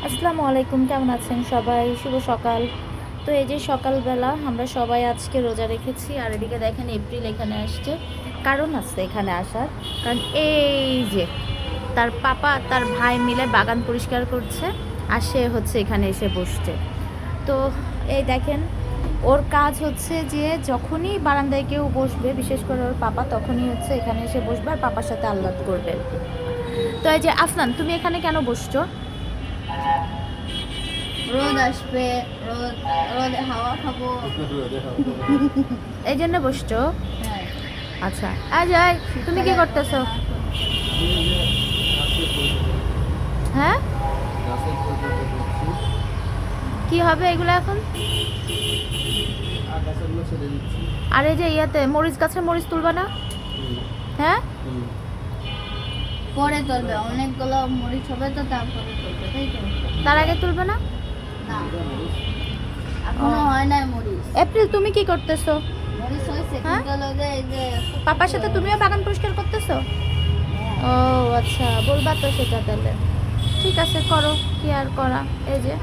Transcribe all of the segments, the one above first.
আসসালামু আলাইকুম, কেমন আছেন সবাই? শুভ সকাল। তো এই যে সকালবেলা আমরা সবাই আজকে রোজা রেখেছি, আর এদিকে দেখেন এপ্রিল এখানে আসছে। কারণ আছে এখানে আসার, কারণ এই যে তার পাপা তার ভাই মিলে বাগান পরিষ্কার করছে, আর সে হচ্ছে এখানে এসে বসছে। তো এই দেখেন, ওর কাজ হচ্ছে যে যখনই বারান্দায় কেউ বসবে, বিশেষ করে ওর পাপা, তখনই হচ্ছে এখানে এসে বসবে আর পাপার সাথে আহ্লাদ করবে। তো এই যে আফনান, তুমি এখানে কেন বসছো? রোদ আসবে, রোদ রোদে হাওয়া খাবো। এই জন্য বসছো? হ্যাঁ। আচ্ছা, আয় তুমি কি করতেছো? হ্যাঁ, কি হবে এগুলো এখন? আর এই যে ইয়াতে মরিচ গাছে মরিচ তুলবা না? হ্যাঁ, পরে তুলবে, অনেকগুলো মরিচ হবে তো তারপরে তুলবে, তাই তো? তার আগে তুলবে না? না, এখনো হয় নাই মরিচ। এপ্রিল, তুমি কি করতেছো? মরিচ হয়েছে হ্যাঁ? কিন্তু হলো যে এই যে পাপার সাথে তুমিও বাগান পরিষ্কার করতেছো? ও আচ্ছা, বলবা তো সেটা তাহলে। ঠিক আছে, করো, কি আর করা। এই যে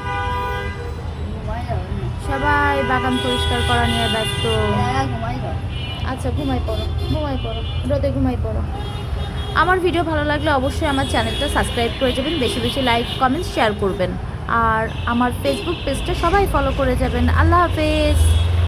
ঘুমাই যাবে না। সবাই বাগান পরিষ্কার করা নিয়ে ব্যস্ত। ঘুমাই যাবে। আচ্ছা, ঘুমাই পড়ো, ঘুমাই পড়ো, রোদে ঘুমাই পড়ো। আমার ভিডিও ভালো লাগলে অবশ্যই আমার চ্যানেলটা সাবস্ক্রাইব করে যাবেন, বেশি বেশি লাইক কমেন্টস শেয়ার করবেন, আর আমার ফেসবুক পেজটা সবাই ফলো করে যাবেন। আল্লাহ হাফেজ।